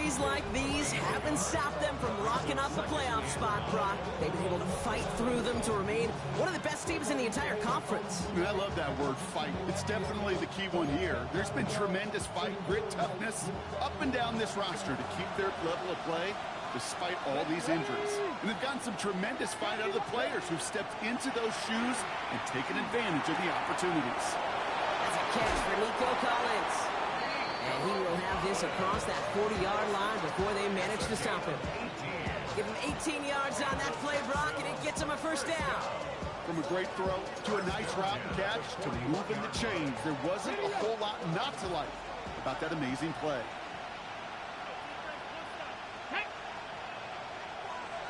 Plays like these haven't stopped them from locking up the playoff spot, Brock. They've been able to fight through them to remain one of the best teams in the entire conference. I love that word, fight. It's definitely the key one here. There's been tremendous fight, grit, toughness up and down this roster to keep their level of play despite all these injuries. And they've gotten some tremendous fight out of the players who've stepped into those shoes and taken advantage of the opportunities. That's a catch for Nico Collins. And he will have this across that 40-yard line before they manage to stop him. Give him 18 yards on that play, Brock, and it gets him a first down. From a great throw to a nice route and catch to moving the chains, there wasn't a whole lot not to like about that amazing play.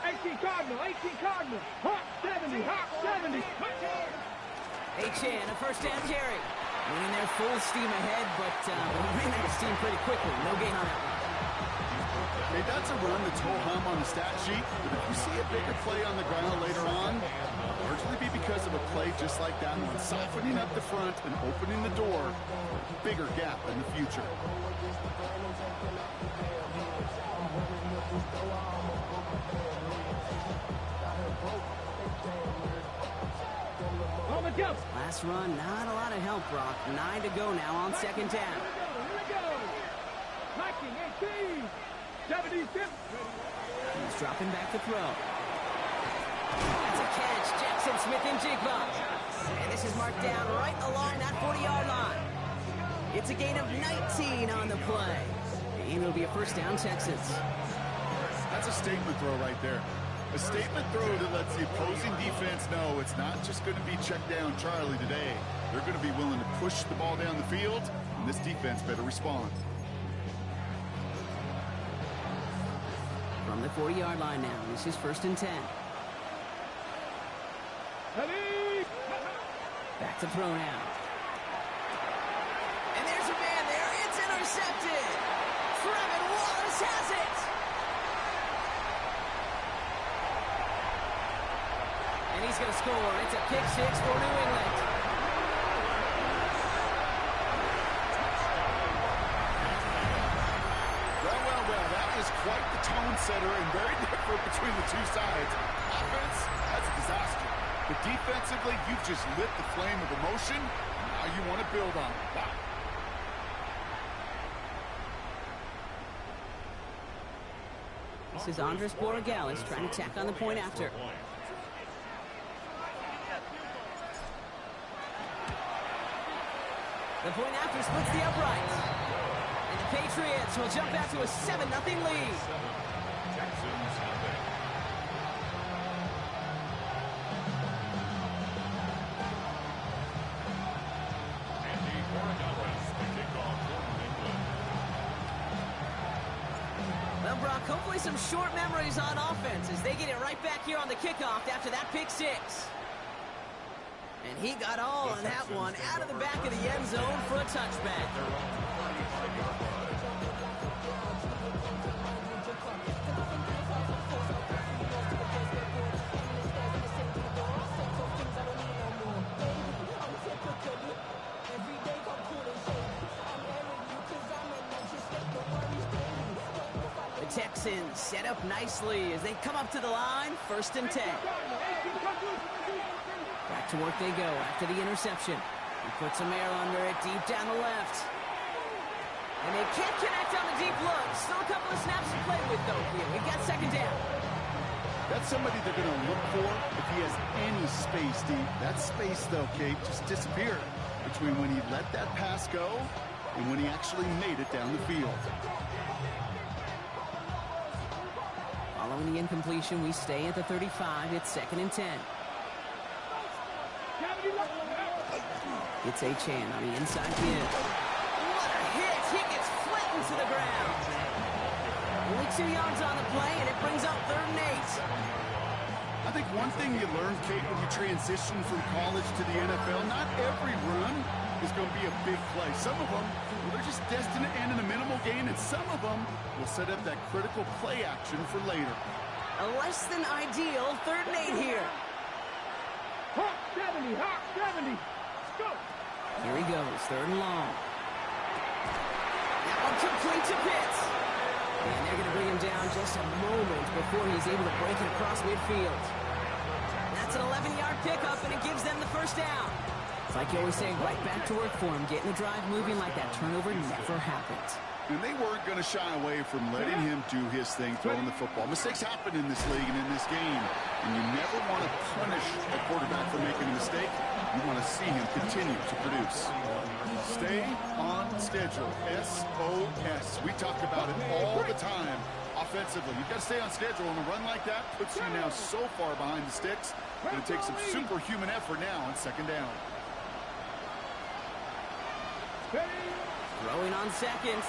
18 Cardinal, Hawk 70, Hawk 70. H.N., a first down carry. Winning their full steam ahead, but he ran out of steam pretty quickly. No gain on that one. Hey, that's a run that's ho-hum on the stat sheet, but if you see a bigger play on the ground later on, it'll largely be because of a play just like that one, softening up the front and opening the door for a bigger gap in the future. Last run, not a lot of help, Brock. 9 to go now on second down. He's dropping back to throw. That's a catch. Jackson Smith-Njigba. And this is marked down right along that 40-yard line. It's a gain of 19 on the play. And it'll be a first down, Texans. That's a statement throw right there. A statement throw that lets the opposing defense know it's not just going to be check down Charlie today. They're going to be willing to push the ball down the field, and this defense better respond. From the 40-yard line now, this is first and 10. Back to throw now. And there's a man there. It's intercepted. Trevin Wallace has it. And he's going to score. It's a pick six for New England. Well, that is quite the tone setter and very different between the two sides. Offense, that's a disaster. But defensively, you've just lit the flame of emotion. Now you want to build on it. Wow. This is Andres Borregales trying to tack on the point after. The point after splits the uprights. And the Patriots will jump out to a 7-0 lead. Well, Brock, hopefully some short memories on offense as they get it right back here on the kickoff after that pick six. And he got all on that one out of the back of the end zone for a touchback. The Texans set up nicely as they come up to the line, first and 10. Back to work they go after the interception. He puts some air under it deep down the left. And they can't connect on the deep look. Still a couple of snaps to play with, though, here. We got second down. That's somebody they're going to look for if he has any space deep. That space, though, Kate, just disappeared between when he let that pass go and when he actually made it down the field. Following the incompletion, we stay at the 35. It's second and 10. It's H.N. on the inside give. What a hit! He gets flattened to the ground. Only 2 yards on the play, and it brings up third and 8. I think one thing you learn, Kate, when you transition from college to the NFL, not every run is going to be a big play. Some of them, well, they're just destined to end in a minimal gain, and some of them will set up that critical play action for later. A less than ideal third and 8 here. Hawk 70, Hawk 70. Let's go. Here he goes, third and long. That one complete to Pitts. And they're going to bring him down just a moment before he's able to break it across midfield. That's an 11-yard pickup, and it gives them the first down. It's like you always say, right back to work for him, getting the drive moving like that turnover never happened. And they weren't going to shy away from letting him do his thing, throwing the football. Mistakes happen in this league and in this game, and you never want to punish a quarterback for making a mistake. You want to see him continue to produce. Stay on schedule, SOS. We talk about it all the time offensively. You've got to stay on schedule, and a run like that puts you now so far behind the sticks. It's going to take some superhuman effort now on second down. Throwing on seconds.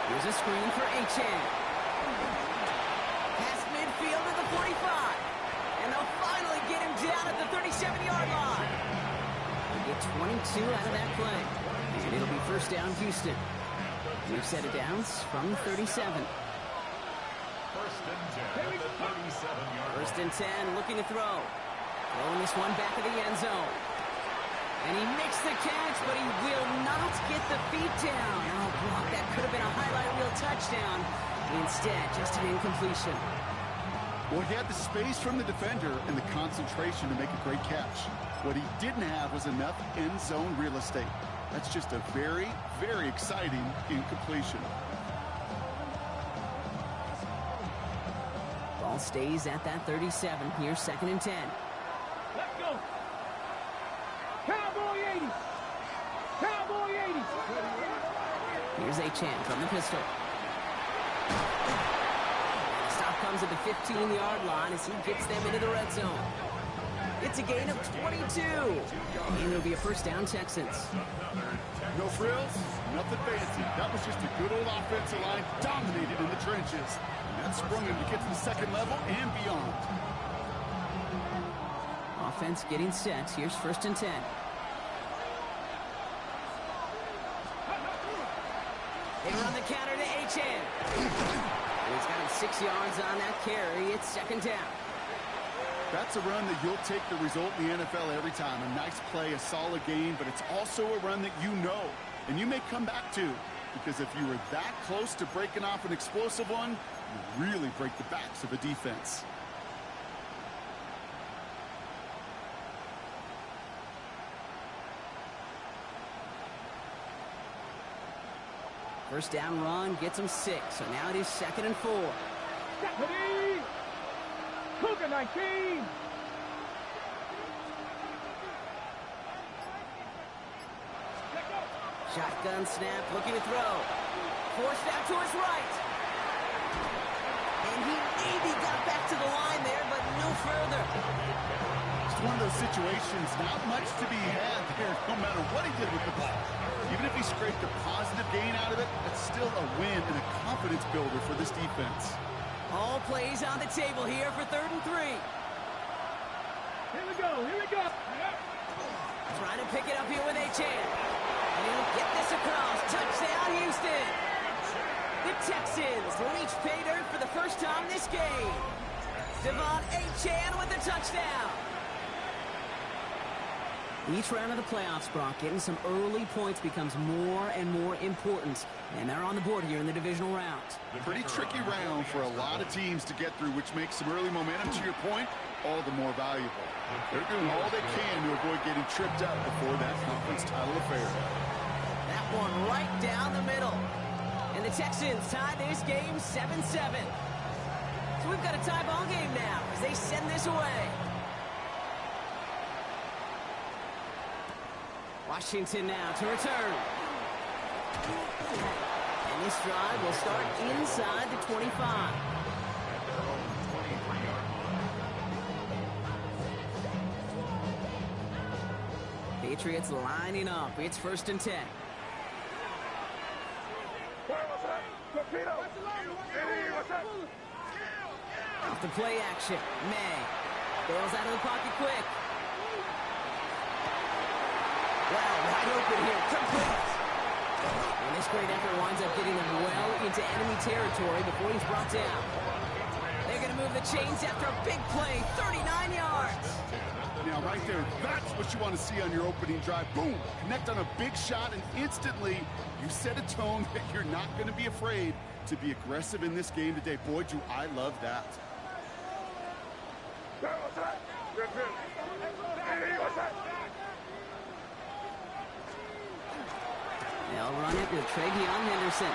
Here's a screen for Achane. Past midfield at the 45. And they'll finally get him down at the 37-yard line. They get 22 out of that play. And it'll be first down Houston. We've set it down from the 37. First and 10 at the 37-yard line. First and 10, looking to throw. Throwing this one back of the end zone. And he makes the catch, but he will not get the feet down. Oh, Brock, that could have been a highlight reel touchdown. Instead, just an incompletion. Well, he had the space from the defender and the concentration to make a great catch. What he didn't have was enough end zone real estate. That's just a very, very exciting incompletion. Ball stays at that 37. Here's second and 10. Let's go. Cowboy 80. Cowboy 80. Here's Achane from the pistol. Stop comes at the 15-yard line as he gets them into the red zone. It's a gain of 22. And it'll be a first down, Texans. No frills, nothing fancy. That was just a good old offensive line dominated in the trenches. And that sprung him to get to the second level and beyond. Offense getting set. Here's first and 10. They run the counter to Achane. He's got him 6 yards on that carry. It's second down. That's a run that you'll take the result in the NFL every time. A nice play, a solid game, but it's also a run that you know and you may come back to, because if you were that close to breaking off an explosive one, you really break the backs of a defense. First down run gets him 6, so now it is second and 4. Deputy! Cougar 19! Shotgun snap, looking to throw. Forced out to his right. And he maybe got back to the line there, but no further. It's one of those situations, not much to be had there, no matter what he did with the ball. Even if he scraped a positive gain out of it, it's still a win and a confidence builder for this defense. All plays on the table here for 3rd and 3. Here we go, here we go. Trying to pick it up here with Achane. And he'll get this across. Touchdown, Houston. The Texans reach pay dirt for the first time this game. Devon Achane with the touchdown. Each round of the playoffs, Brock, getting some early points becomes more and more important. And they're on the board here in the divisional round. Pretty tricky round for a lot of teams to get through, which makes some early momentum, to your point, all the more valuable. They're doing all they can to avoid getting tripped up before that conference title affair. That one right down the middle. And the Texans tie this game 7-7. So we've got a tie ball game now as they send this away. Washington now to return. And this drive will start inside the 25. Patriots lining up. It's 1st and 10. Off the play action. May bails out of the pocket quick. Wow, wide open here. Complete. And this great effort winds up getting them well into enemy territory before he's brought down. They're going to move move the chains after a big play, 39 yards. Now, right there, that's what you want to see on your opening drive. Boom! Connect on a big shot, and instantly you set a tone that you're not going to be afraid to be aggressive in this game today. Boy, do I love that. They'll run it with Travion Henderson.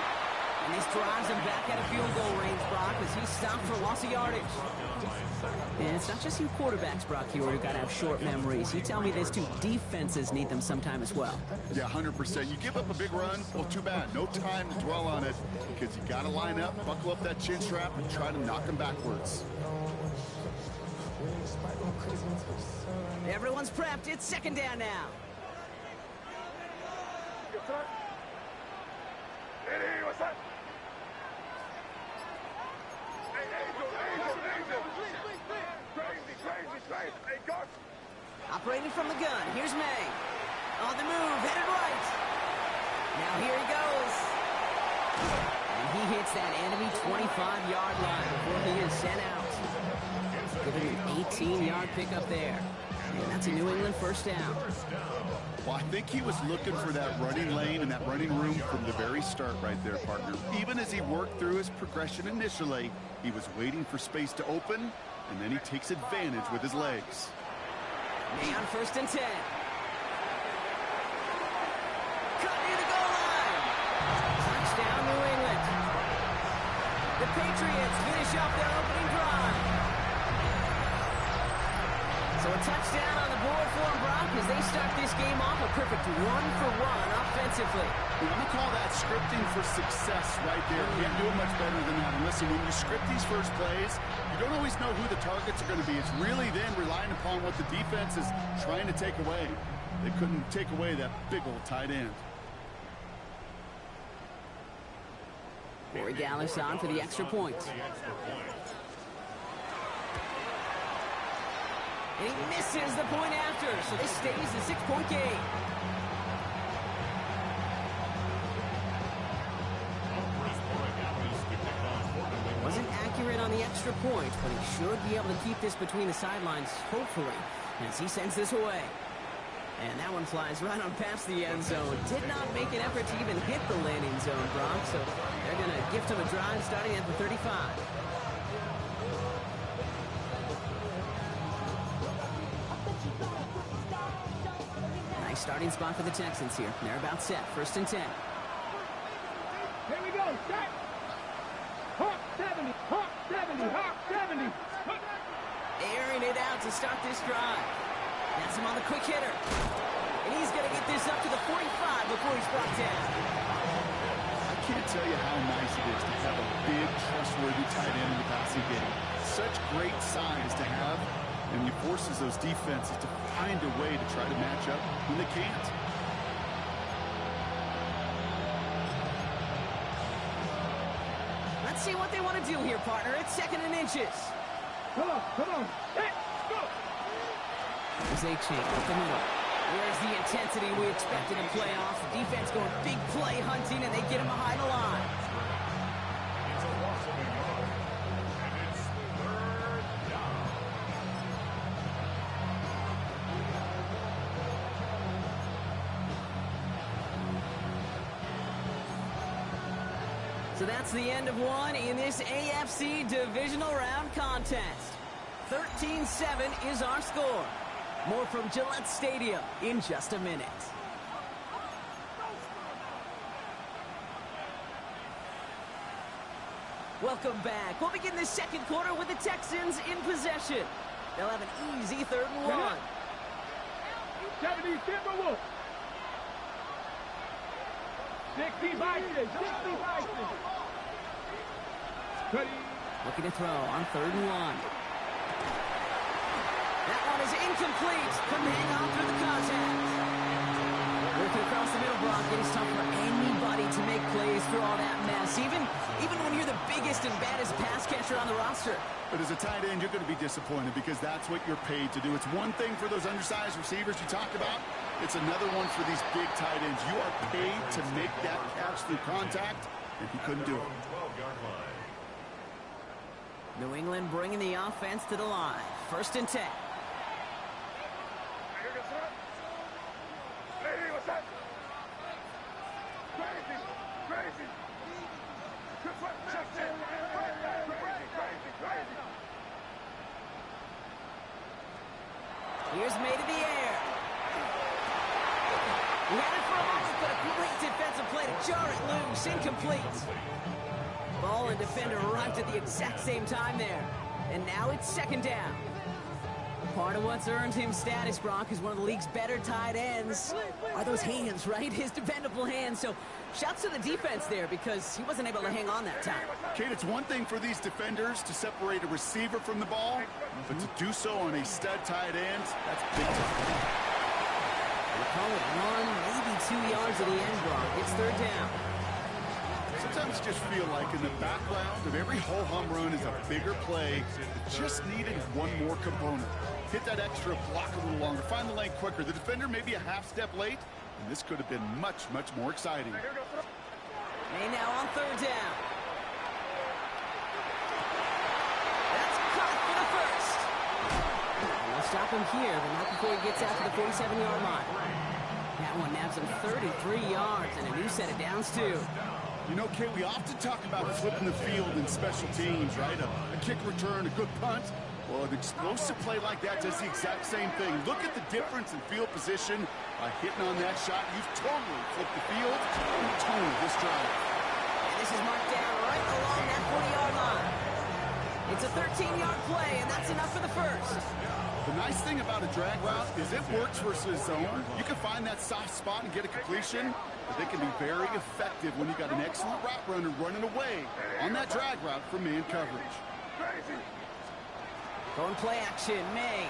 And this drives him back at a field goal range, Brock, as he's stopped for loss of yardage. And it's not just you quarterbacks, Brock, you got to have short memories. You tell me this too, defenses need them sometime as well. Yeah, 100%. You give up a big run, well, too bad. No time to dwell on it because you got to line up, buckle up that chin strap, and try to knock them backwards. Everyone's prepped. It's second down now. Operating from the gun. Here's May. On the move, headed right. Now here he goes. And he hits that enemy 25-yard line before he is sent out. Giving an 18-yard pickup there. And that's a New England first down. Well, I think he was looking for that running lane and that running room from the very start right there, partner. Even as he worked through his progression initially, he was waiting for space to open, and then he takes advantage with his legs. May on 1st and 10. Cut near the goal line. Touchdown, New England. The Patriots finish off their opening drive. So a touchdown on the board for them, Brock, as they start this game off a perfect 1-for-1 offensively. Well, we call that scripting for success right there. Can't do it much better than that. And listen, when you script these first plays, you don't always know who the targets are going to be. It's really then relying upon what the defense is trying to take away. They couldn't take away that big old tight end. Corey Gallis on for the extra point. And he misses the point after, so this stays a 6-point game. Wasn't accurate on the extra point, but he should be able to keep this between the sidelines, hopefully, as he sends this away. And that one flies right on past the end zone. Did not make an effort to even hit the landing zone, Brock, so they're going to gift him a drive starting at the 35. Nice starting spot for the Texans here. They're about set. 1st and 10. Here we go. Set. Hawk 70. Hawk 70. Hawk 70. Airing it out to start this drive. That's him on the quick hitter. And he's going to get this up to the 45 before he's brought down. I can't tell you how nice it is to have a big, trustworthy tight end in the passing game. Such great size to have, and he forces those defenses to find a way to try to match up when they can't. Let's see what they want to do here, partner. It's 2nd and inches. Come on. Come on. Let's go. There's a change up the middle. Where's the intensity we expected in playoffs? The defense going big play hunting, and they get him behind the line. It's a loss of a yard, and it's 3rd down. So that's the end of one in this AFC divisional round contest. 13-7 is our score. More from Gillette Stadium in just a minute. Welcome back. We'll begin the second quarter with the Texans in possession. They'll have an easy 3rd and 1. 70 Timberwolves. 60 Bison. 60 Bison. Looking to throw on 3rd and 1. That one is incomplete. Couldn't hang on through the contact. Working across the middle, Brock. It is tough for anybody to make plays through all that mess, even when you're the biggest and baddest pass catcher on the roster. But as a tight end, you're going to be disappointed because that's what you're paid to do. It's one thing for those undersized receivers you talked about. It's another one for these big tight ends. You are paid to make that catch through contact, and he couldn't do it. New England bringing the offense to the line. 1st and 10. Here's May to the air. He had it for a moment, but a great defensive play to jar it loose. Incomplete. Ball and defender arrived at the exact same time there. And now it's 2nd down. Part of what's earned him status, Brock, is one of the league's better tight ends. Are those hands, right? His dependable hands. So shouts to the defense there because he wasn't able to hang on that time. Kate, it's one thing for these defenders to separate a receiver from the ball, but to do so on a stud tight end, that's big time. We'll call it 1, maybe 2 yards at the end, Brock. It's 3rd down. Sometimes just feel like in the background of every ho-hum run is a bigger play that just needed one more component. Hit that extra block a little longer, find the lane quicker. The defender may be a half step late, and this could have been much, much more exciting. May now on 3rd down. That's caught for the 1st. We'll stop him here, but not before he gets out to the 47-yard line. That one nabs him 33 yards and a new set of downs, too. You know, Kate, we often talk about flipping the field in special teams, right? A kick return, a good punt. Well, an explosive play like that does the exact same thing. Look at the difference in field position. By hitting on that shot, you've totally flipped the field and the tone of this drive. And this is marked down right along that 40-yard line. It's a 13-yard play, and that's enough for the 1st. The nice thing about a drag route is it works versus zone. You can find that soft spot and get a completion, but they can be very effective when you got an excellent route runner running away on that drag route from man coverage. Going play action, May.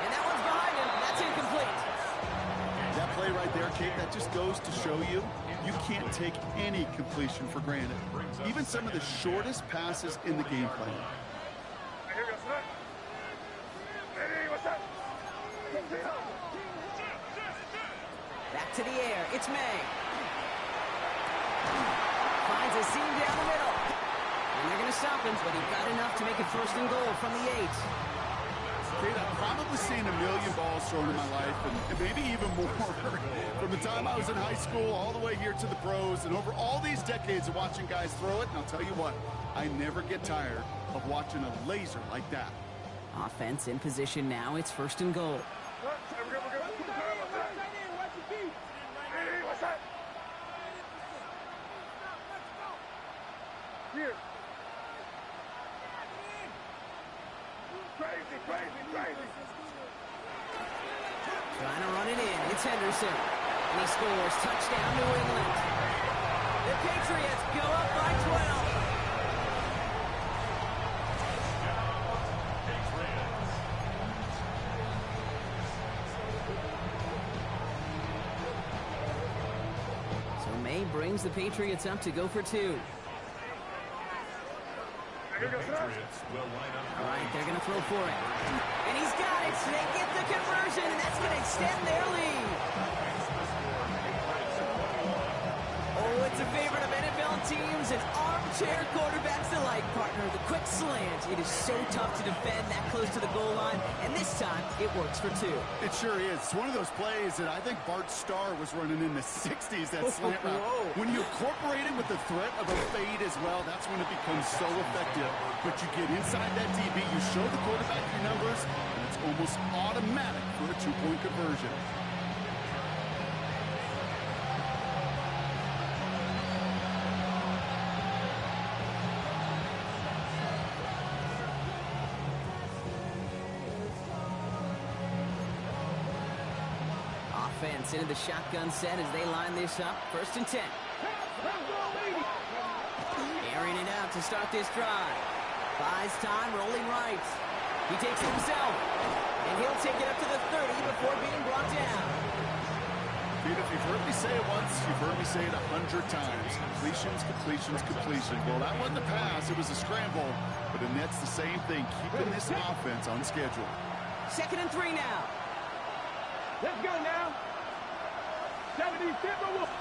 And that one's behind him. That's incomplete. That play right there, Kate, that just goes to show you you can't take any completion for granted. Even some of the shortest passes in the game plan. Back to the air. It's May. Finds a seam down the middle. And they're going to stop him, but he got enough to make it 1st and goal from the 8. Kate, I've probably seen a million balls thrown in my life, and maybe even more. From the time I was in high school all the way here to the pros, and over all these decades of watching guys throw it, and I'll tell you what, I never get tired of watching a laser like that. Offense in position now. It's 1st and goal. Here. Trying to run it in. It's Henderson. And he scores. Touchdown, New England. The Patriots go up by 12. So May brings the Patriots up to go for 2. Patriots will line up. All right, they're going to throw for it. And he's got it. They get the conversion, and that's going to extend their lead. Oh, it's a favorite of NFL teams and armchair quarterbacks alike, partner. The quick slant. It is so tough to defend that close to the goal line, and this time it works for 2. It sure is. It's one of those plays that I think Bart Starr was running in the 60s, that slant route. When you incorporate it with the threat of a fade as well, that's when it becomes so effective. But you get inside that DB, you show the quarterback your numbers, and it's almost automatic for a 2-point conversion. Offense into the shotgun set as they line this up. 1st and 10. Airing it out to start this drive. Buys time, rolling right. He takes it himself. And he'll take it up to the 30 before being brought down. Pete, if you've heard me say it once, you've heard me say it 100 times. Completions, completions, completions. Well, that wasn't a pass. It was a scramble. But it nets the same thing, keeping this offense on schedule. 2nd and 3 now. Let's go now. 70 Timberwolves.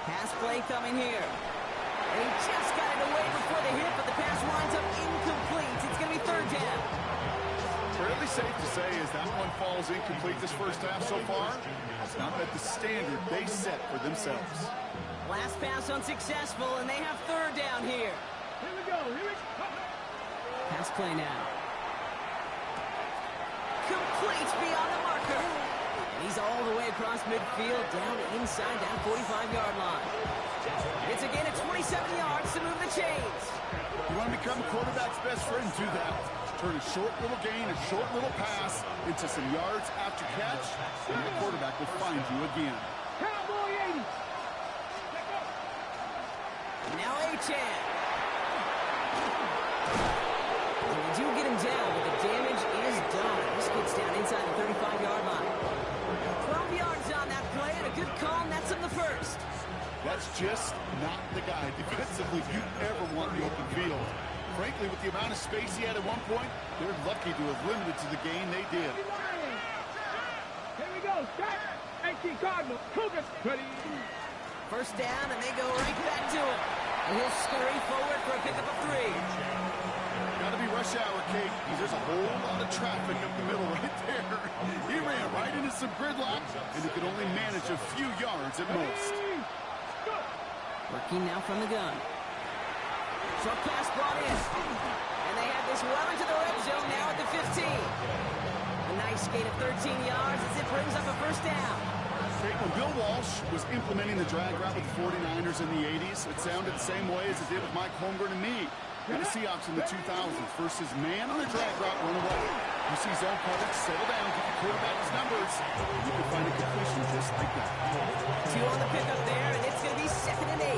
Pass play coming here. He just got it away before the hit, but the pass winds up incomplete. It's going to be third down. Fairly safe to say as that one falls incomplete this first half so far. It's not met the standard they set for themselves. Last pass unsuccessful, and they have third down here. Here we go. Here we go. Pass play now. Complete beyond the marker. And he's all the way across midfield, down inside that 45-yard line. It's again at 27 yards to move the chains. You want to become a quarterback's best friend, do that. Turn a short little gain, a short little pass into some yards after catch, and the quarterback will find you again. Cowboy 80. Now A-Chan. They do get him down, but the damage is done. This gets down inside the 35-yard line. 12 yards on that play, and a good call nets him the first. That's just not the guy defensively you ever want in the open field. Frankly, with the amount of space he had at one point, they're lucky to have limited to the gain they did. Here we go. Start. 18 Cardinals. Cougars. Ready. First down, and they go right back to it. And he'll scurry forward for a pickup of 3. Got to be rush hour, Kate, because there's a whole lot of traffic up the middle right there. He ran right into some gridlock, and he could only manage a few yards at most. Working now from the gun. Short pass brought in. And they have this well into the red zone now at the 15. A nice gain of 13 yards as it brings up a first down. Hey, when Bill Walsh was implementing the drag route with the 49ers in the 80s, it sounded the same way as it did with Mike Holmgren and me. And the Seahawks in the 2000s versus man on a drag route run away. You see zone coverage, settle down, get the quarterback his numbers. You can find a completion just like that. 2 on the pickup there, and it's going to be 2nd and 8.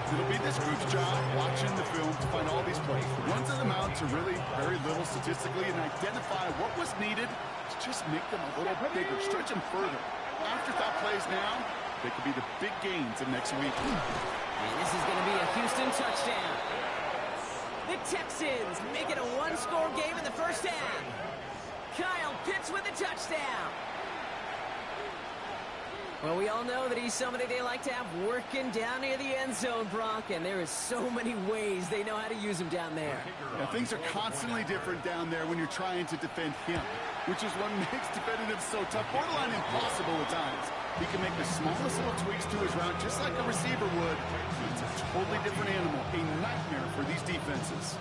It'll be this group's job watching the film to find all these plays. Run to them out to really very little statistically and identify what was needed to just make them a little bigger, stretch them further. Afterthought plays now, they could be the big gains of next week. And this is going to be a Houston touchdown. The Texans make it a 1-score game in the first half. Kyle Pitts with a touchdown. Well, we all know that he's somebody they like to have working down near the end zone, Brock, and there is so many ways they know how to use him down there. Yeah, things are constantly different down there when you're trying to defend him, which is what makes defending him so tough, borderline impossible at times. He can make the smallest little tweaks to his route just like a receiver would. It's a totally different animal, a nightmare for these defenses.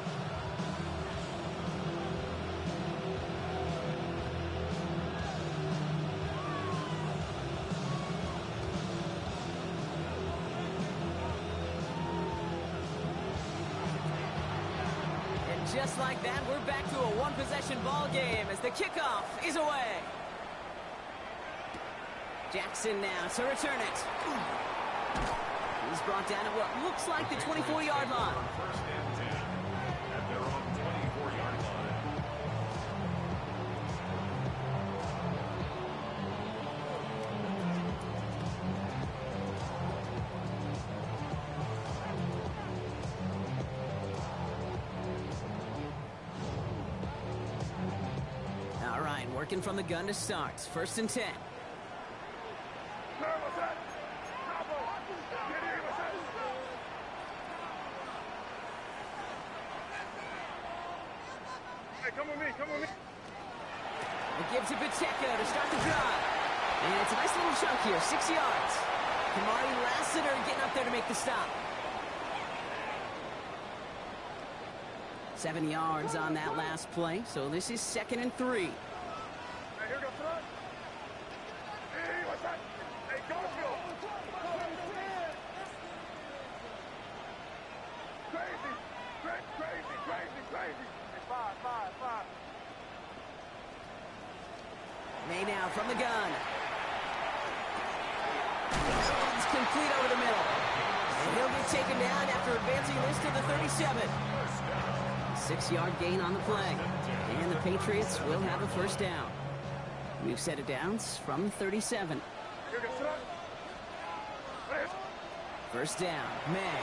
Just like that, we're back to a one-possession ball game as the kickoff is away. Jackson now to return it. He's brought down at what looks like the 24-yard line. First and 10 at their own 24-yard line. All right, working from the gun to start. 1st and 10. Come with me, come with me. It gives it Pacheco to start the drive. And it's a nice little chunk here, 6 yards. Kamari Lassiter getting up there to make the stop. 7 yards on that last play, so this is 2nd and 3. Hey, here goes front. Hey, what's that? Hey, Garfield. Crazy, crazy. Hey, five. May now from the gun. It's complete over the middle. And he'll get taken down after advancing this to the 37. 6-yard gain on the play. And the Patriots will have a first down. We've set it downs from 37. First down, May.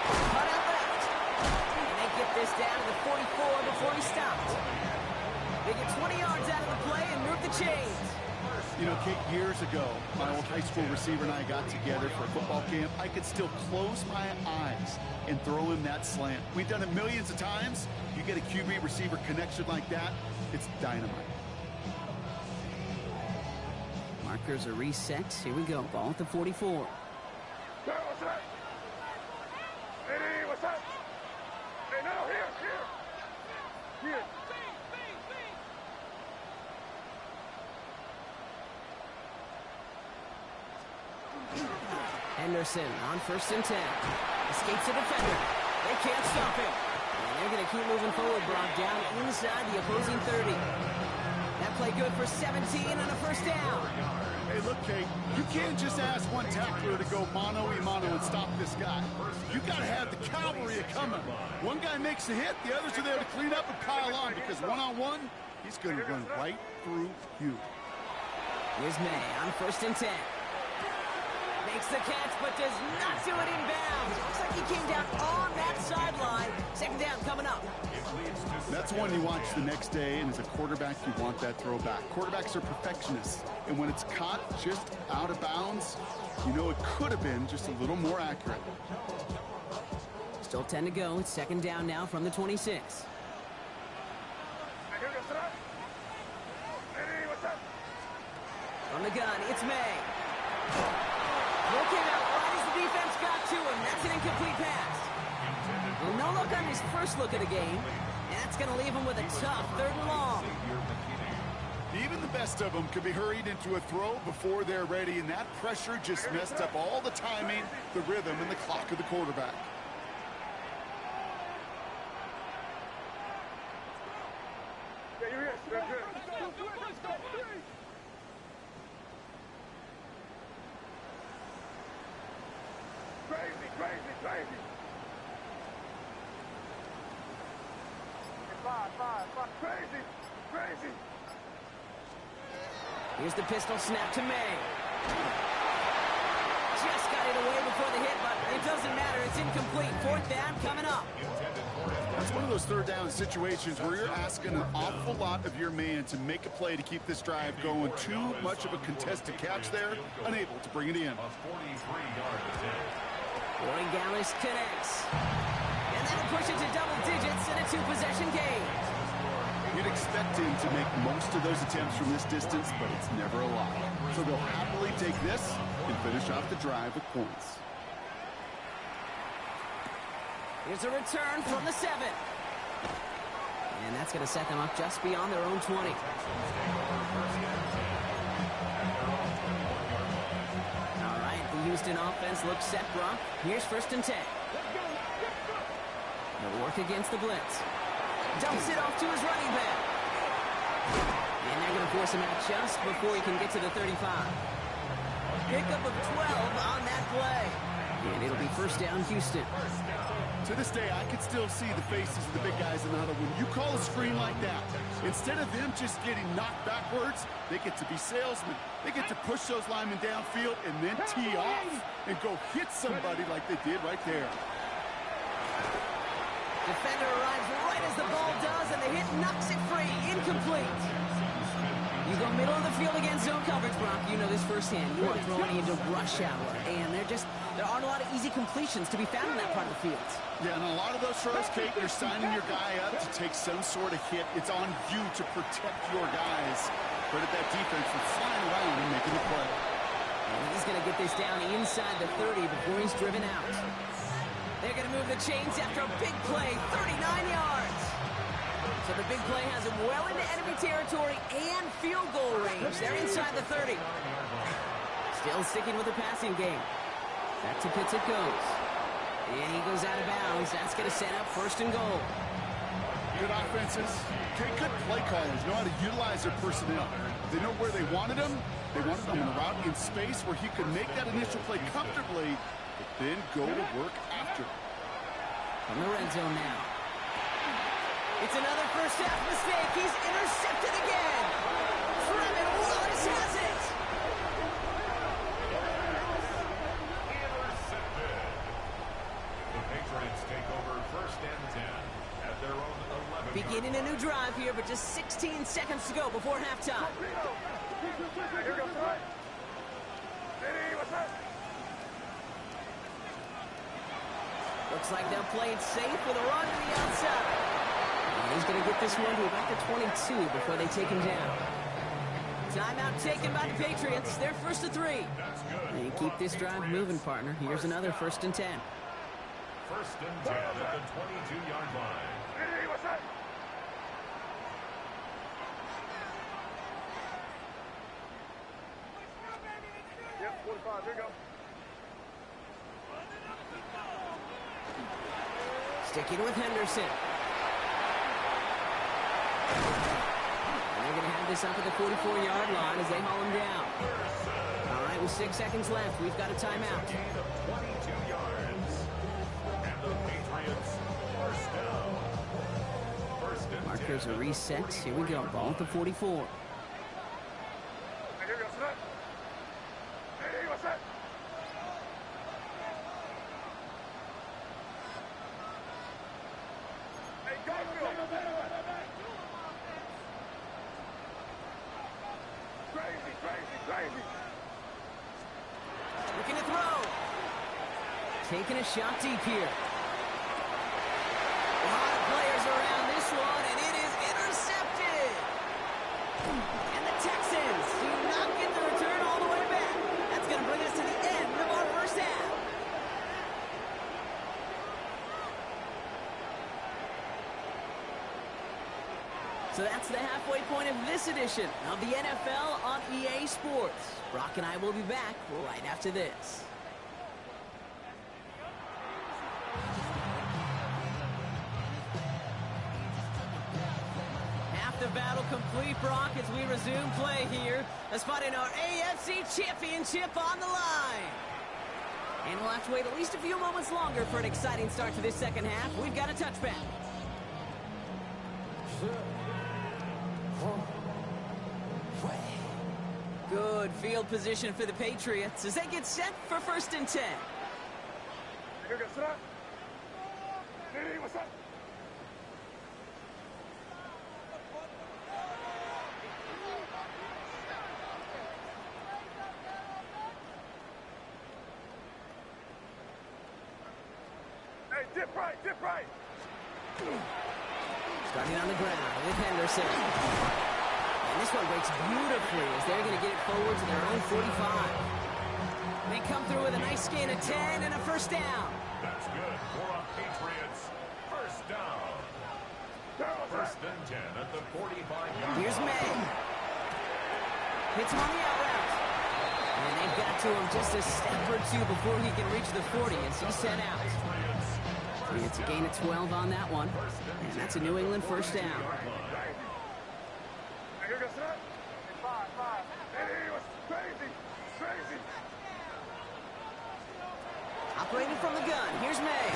Cut out left. And they get this down to the 44 before he stopped. They get 20 yards out of the play and move the chains. You know, Kate, years ago, my old high school receiver and I got together for a football camp. I could still close my eyes and throw him that slant. We've done it millions of times. You get a QB receiver connection like that, it's dynamite. Markers are reset. Here we go. Ball at the 44. Hey, what's up? Hey, what's up? Hey, now, here. Here. Henderson on 1st and 10. Escapes the defender. They can't stop him. And they're going to keep moving forward, Brock, down inside the opposing 30. That play good for 17 and a 1st down. Hey, look, Kate, you can't just ask one tackler to go mano-a-mano and stop this guy. You got to have the cavalry coming. One guy makes a hit, the others are there to clean up and pile on, because one-on-one, he's going to run right through you. Here's May on 1st and 10. Makes the catch, but does not do it in bounds. Looks like he came down on that sideline. 2nd down coming up. That's one you watch the next day, and as a quarterback, you want that throw back. Quarterbacks are perfectionists, and when it's caught just out of bounds, you know it could have been just a little more accurate. Still 10 to go. It's 2nd down now from the 26. From the gun, it's May. Throw came out right as the defense got to him. That's an incomplete pass. Well, no look on his first look at the game. And that's going to leave him with a tough 3rd and long. Even the best of them could be hurried into a throw before they're ready, and that pressure just messed up all the timing, the rhythm, and the clock of the quarterback. Crazy. Crazy. Here's the pistol snap to May. Just got it away before the hit, but it doesn't matter. It's incomplete. 4th down coming up. That's one of those 3rd down situations where you're asking an awful lot of your man to make a play to keep this drive going. Too much of a contested catch there, unable to bring it in. Corey Gallis connects. And that'll push it to double digits in a 2-possession game. You'd expect him to make most of those attempts from this distance, but it's never a lot. So they'll happily take this and finish off the drive with points. Here's a return from the 7. And that's going to set them up just beyond their own 20. All right, the Houston offense looks set, Brock. Here's 1st and 10. They'll work against the blitz. Dumps it off to his running back. And they're going to force him out just before he can get to the 35. Pickup of 12 on that play. And it'll be 1st down, Houston. To this day, I can still see the faces of the big guys in the huddle. When you call a screen like that, instead of them just getting knocked backwards, they get to be salesmen. They get to push those linemen downfield and then tee off and go hit somebody like they did right there. Defender arrives right as the ball does, and the hit knocks it free. Incomplete. You go middle of the field against zone coverage, Brock. You know this firsthand. You are throwing into rush hour, and there aren't a lot of easy completions to be found in that part of the field. Yeah, and a lot of those throws, Kate, you're signing your guy up to take some sort of hit. It's on you to protect your guys. Credit that defense for flying around and making the play. And he's going to get this down inside the 30 before he's driven out. They're going to move the chains after a big play, 39 yards. So the big play has him well into enemy territory and field goal range. They're inside the 30. Still sticking with the passing game. Back to Pitts it goes. And he goes out of bounds. That's going to set up 1st and goal. Good offenses. Good play callers know how to utilize their personnel. They know where they wanted him. They wanted him on the route in space where he could make that initial play comfortably, but then go to work after. From the red zone now. It's another first half mistake. He's intercepted again. Trevin Willis has it. Intercepted. The Patriots take over 1st and 10 at their own 11. beginning a new drive here, but just 16 seconds to go before halftime. Here goes right. City, what's up? Looks like they'll play it safe with a run to the outside. And he's going to get this one to about the 22 before they take him down. Timeout taken by the Patriots. They're first to 3. They keep this drive moving, partner. Here's another 1st and 10. 1st and 10 at the 22-yard line. City, what's up? Yep, 45. Here you go. Sticking with Henderson. And they're going to have this up at the 44-yard line as they haul him down. All right, with 6 seconds left, we've got a timeout. Gain of 22 yards. And the Patriots first down. 1st and 10. Markers are reset. Here we go. Ball at the 44. Here goes right. City, what's up? Hey, go, Crazy. Looking to throw. Taking a shot deep here. A lot of players around this one, and it is intercepted. And the Texans do not get the return all the way back. That's going to bring us to the end of our first half. So that's the halfway point of this edition of the NFL on EA Sports. Brock and I will be back right after this. Half the battle complete, Brock, as we resume play here. A spot in our AFC Championship on the line. And we'll have to wait at least a few moments longer for an exciting start to this second half. We've got a touchback. Good field position for the Patriots as they get set for 1st and 10. Here goes right. City, what's up? Hey, dip right. Starting on the ground with Henderson. And this one breaks beautifully as they're going to get it forward to their own 45. They come through with a nice gain of 10 and a 1st down. That's good for a Patriots first down. 1st and 10 at the 45-yard line. Here's May. Hits him on the out route. And they've got to him just a step or two before he can reach the 40 as he's sent out. It's a gain of 12 on that one. And that's a New England 1st down. Here goes right. 5. City, what's crazy. Operating from the gun. Here's May.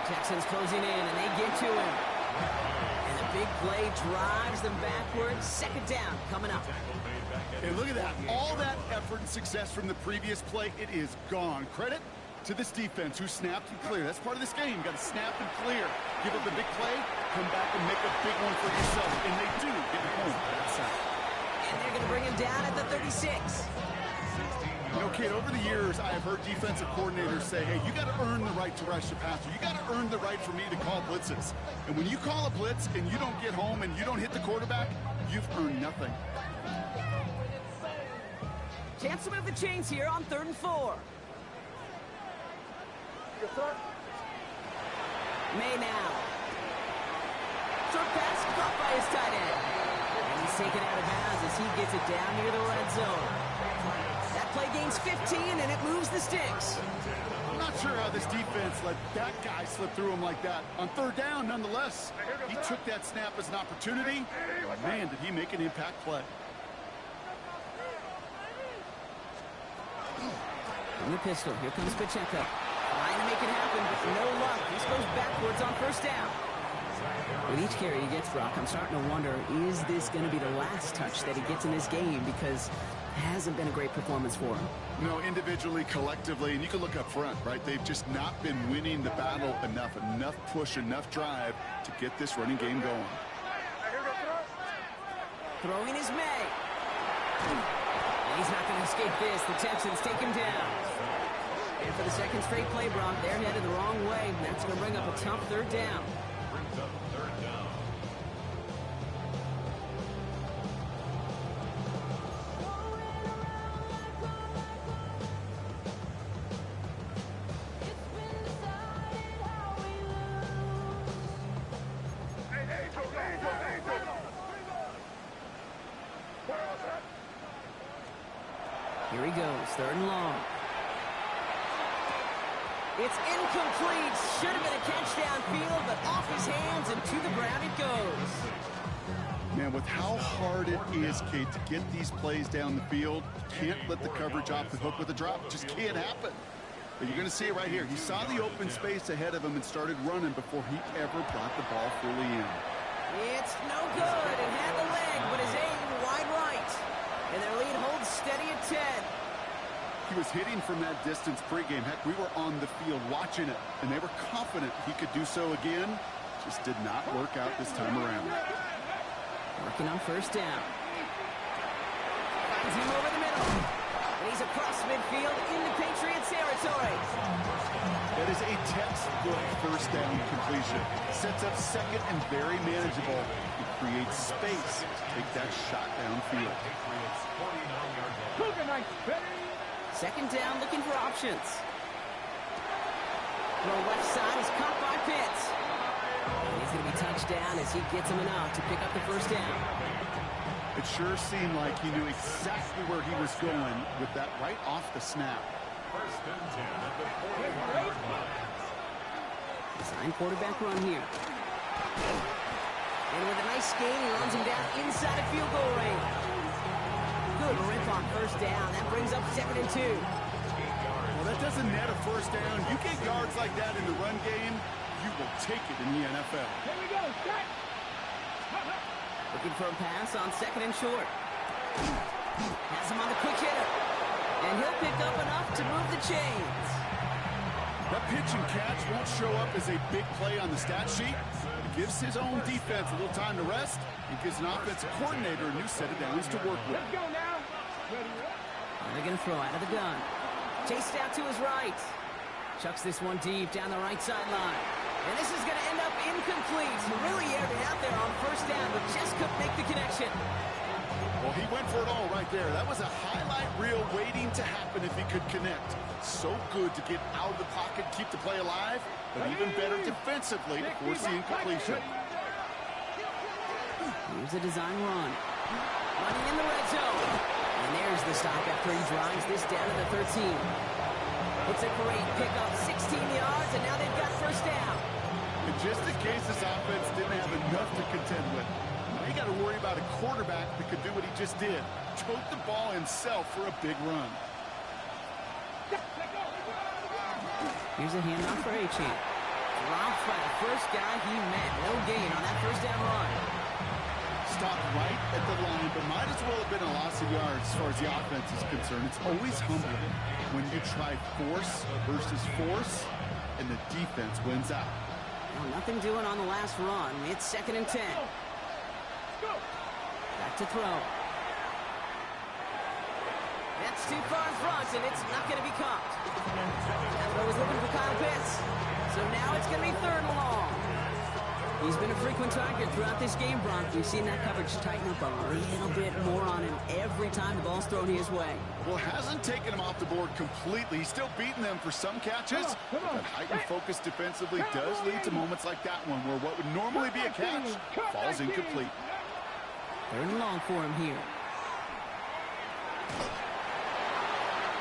Texans closing in, and they get to him. And the big play drives them backwards. 2nd down coming up. Hey, look at that. All that effort and success from the previous play, it is gone. Credit to this defense who snapped and cleared. That's part of this game. You got to snap and clear. Give up a big play, come back and make a big one for yourself. And they do get it home. And they're going to bring him down at the 36. You know, kid, over the years, I have heard defensive coordinators say, hey, you got to earn the right to rush the passer. You got to earn the right for me to call blitzes. And when you call a blitz and you don't get home and you don't hit the quarterback, you've earned nothing. Chance to move the chains here on 3rd and 4. Yes, sir. May now. Short pass caught by his tight end. And he's taken out of bounds as he gets it down near the red zone. That play gains 15, and it moves the sticks. I'm not sure how this defense let that guy slip through him like that. On 3rd down, nonetheless, he took that snap as an opportunity. Man, did he make an impact play. In the pistol, here comes Pacheco. Trying to make it happen, but no luck. This goes backwards on 1st down. With each carry he gets, Brock, I'm starting to wonder, is this going to be the last touch that he gets in this game? Because it hasn't been a great performance for him. No, individually, collectively, and you can look up front, right? They've just not been winning the battle enough push, enough drive to get this running game going. Throwing is May. And he's not going to escape this. The Texans take him down. And for the second straight play, Brock, they're headed the wrong way. That's going to bring up a tough third down. Brings up third down. Here he goes, third and long. It's incomplete. Should have been a catch downfield, but off his hands and to the ground it goes. Man, with how hard it is, Kate, to get these plays down the field, can't let the coverage off the hook with a drop. It just can't happen. But you're going to see it right here. He saw the open space ahead of him and started running before he ever brought the ball fully in. It's no good. It had the leg, but his aim wide right. And their lead holds steady at 10. He was hitting from that distance pregame. Heck, we were on the field watching it, and they were confident he could do so again. Just did not work out this time around. Working on first down. Finds him over the middle. And he's across midfield into Patriots territory. That is a textbook first down completion. Sets up second and very manageable. It creates space to take that shot downfield. Cougar nice, baby. Second down, looking for options. Throw left side is caught by Pitts. And he's going to be touched down as he gets him enough to pick up the first down. It sure seemed like he knew exactly where he was going with that right off the snap. First and 10 at the 40-yard line. Design quarterback run here. And with a nice gain, he runs him down inside of field goal range. Good rip on first down. That brings up second and 2. Well, that doesn't net a first down. You get yards like that in the run game, you will take it in the NFL. Here we go, set. Looking for a pass on second and short. Has him on the quick hitter. And he'll pick up enough to move the chains. That pitch and catch won't show up as a big play on the stat sheet. It gives his own defense a little time to rest. It gives an offensive coordinator a new set of downs to work with. Let's go now. Ready, And they're going to throw out of the gun. Chased out to his right. Chucks this one deep down the right sideline. And this is going to end up incomplete. Really aired it out there on first down, but just couldn't make the connection. Well, he went for it all right there. That was a highlight reel waiting to happen if he could connect. So good to get out of the pocket, keep the play alive, but even better defensively to force the incompletion. Here's a design run. Running in the red zone. And there's the stop after he drives this down to the 13. It's a great pickup, 16 yards, and now they've got first down. And just in case this offense didn't have enough to contend with, now you got to worry about a quarterback that could do what he just did. Tote the ball himself for a big run. Here's a handoff for A-Champ. Dropped by the first guy he met. No gain on that first down run. Stopped right at the line, but might as well have been a loss of yards as far as the offense is concerned. It's always humbling when you try force versus force, and the defense wins out. Well, nothing doing on the last run. It's second and 10. Back to throw. That's too far in front, and it's not going to be caught. That throw was looking for Kyle Pitts. So now it's going to be third and long. He's been a frequent target throughout this game, Brock. We've seen that coverage tighten up a little bit more on him every time the ball's thrown his way. Well, hasn't taken him off the board completely. He's still beating them for some catches. But that heightened focus defensively does lead to moments like that one where what would normally be a catch falls incomplete. Third and long for him here.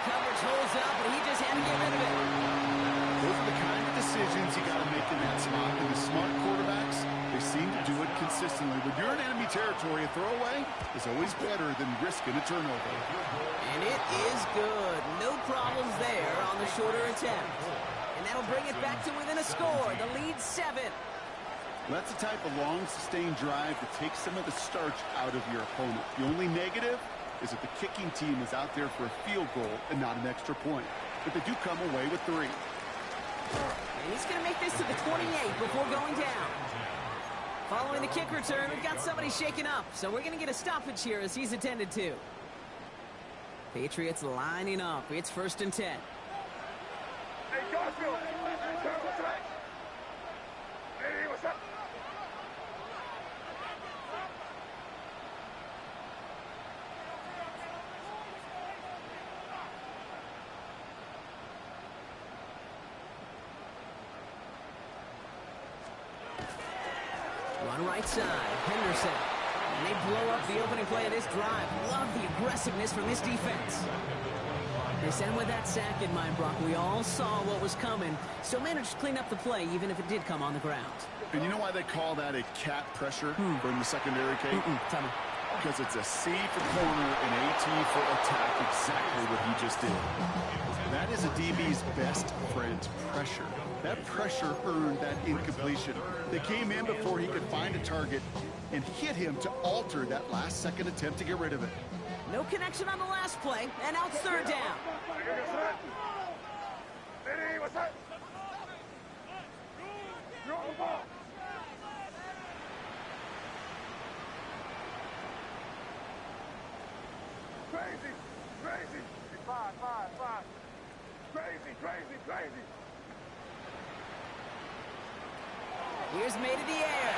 Coverage holds up, but he just had to get rid of it. Those are the kind of decisions you got to make in that spot. And the smart quarterbacks, they seem to do it consistently. When you're in enemy territory, a throwaway is always better than risking a turnover. And it is good. No problems there on the shorter attempt. And that'll bring it back to within a score. The lead 7. That's the type of long, sustained drive that takes some of the starch out of your opponent. The only negative is that the kicking team is out there for a field goal and not an extra point. But they do come away with 3. And he's going to make this to the 28 before going down. Following the kick return, we've got somebody shaken up, so we're going to get a stoppage here as he's attended to. Patriots lining up. It's 1st and 10. Hey, Garfield. What's up? Hey, what's up? Run right side, Henderson. And they blow up the opening play of this drive. Love the aggressiveness from this defense. This end with that sack in mind, Brock. We all saw what was coming, so managed to clean up the play, even if it did come on the ground. And you know why they call that a cat pressure from the secondary, Kate? Tell me. Because it's a C for corner and AT for attack, exactly what he just did. That is a DB's best friend, pressure. That pressure earned that incompletion. They came in before he could find a target and hit him to alter that last-second attempt to get rid of it. No connection on the last play, and now it's 3rd down. Hey, what's up? You're on the ball. Crazy, crazy. 5. Crazy. Here's made in the air.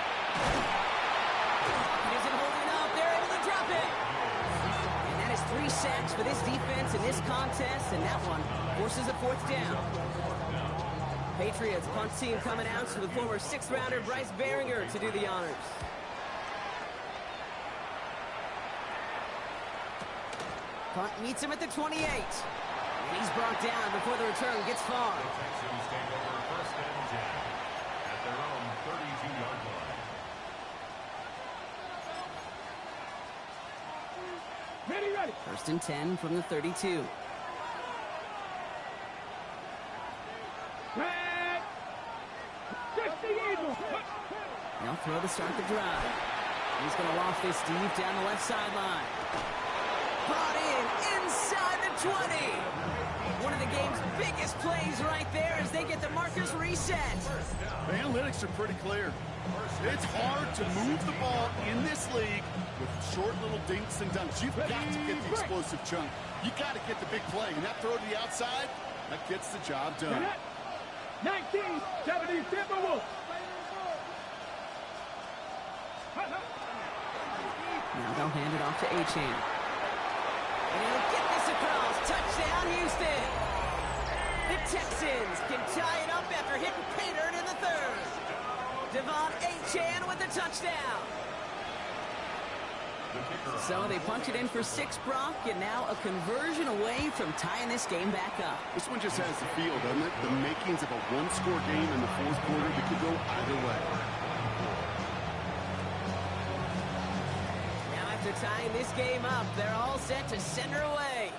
He isn't holding up. They're able to drop it. And that is 3 sacks for this defense in this contest, and that one forces a 4th down. Patriots punt team coming out to the former 6th-rounder Bryce Behringer to do the honors. Punt meets him at the 28. And he's brought down before the return gets far. The Texans take over 1st and 10 at their own 32-yard line. Ready. 1st and 10 from the 32. Red. 60 Eagles. They'll throw to start the drive. He's going to loft this deep down the left sideline. Brought in inside the 20. One of the game's biggest plays right there as they get the markers reset. The analytics are pretty clear. It's hard to move the ball in this league with short little dinks and dunks. You've got to get the explosive chunk. You got to get the big play. And that throw to the outside, that gets the job done. 1970 Timberwolves. Now they'll hand it off to Achane. And he'll get this across. Touchdown, Houston. The Texans can tie it up after hitting Payton in the 3rd. Devon Achane with the touchdown. So they punch it in for 6, Brock, and now a conversion away from tying this game back up. This one just has the feel, doesn't it? The makings of a one-score game in the 4th quarter that could go either way. Now after tying this game up, they're all set to send her away.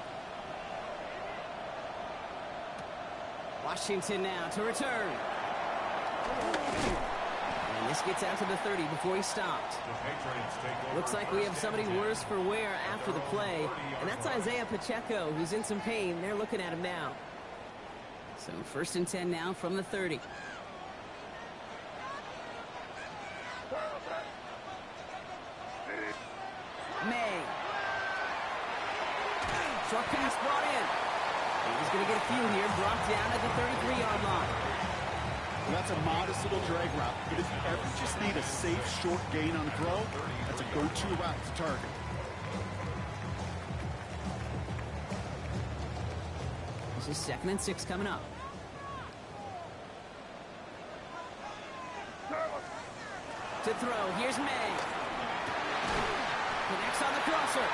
Washington now to return. And this gets out to the 30 before he stopped. Looks like we have somebody worse for wear after the play, and that's Isaiah Pacheco, who's in some pain. They're looking at him now. So 1st and 10 now from the 30. May. Short pass brought in. He's going to get a few here, brought down at the 33-yard line. Well, that's a modest little drag route, but if you ever just need a safe, short gain on the throw, that's a go-to route to target. This is 2nd and 6 coming up. To throw, here's May. Connects on the crosser.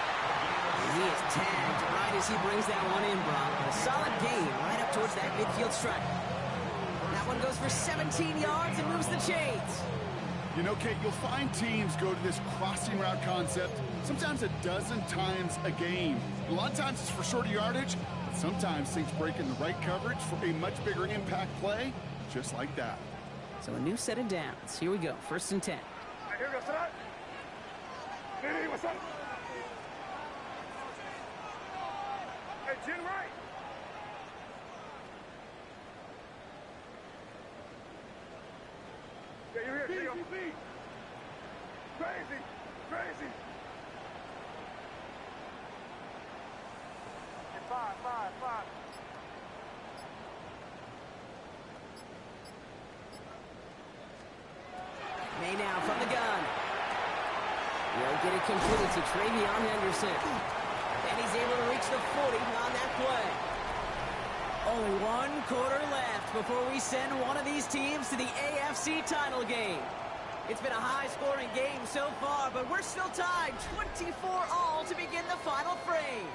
And he is tagged right as he brings that one in, Brock. A solid gain right up towards that midfield stripe. That one goes for 17 yards and moves the chains. You know, Kate, you'll find teams go to this crossing route concept sometimes a dozen times a game. A lot of times it's for shorter yardage, but sometimes things break in the right coverage for a much bigger impact play, just like that. So a new set of downs. Here we go. 1st and 10. Here we go, son. Hey, what's up? Hey, Jim Wright. Yeah, you're here. Crazy. Crazy. Five. May now from the gun. He'll get it complete to Travion Henderson. And he's able to reach the 40 on that play. Only 1 quarter left before we send one of these teams to the AFC title game. It's been a high-scoring game so far, but we're still tied 24-all to begin the final frame.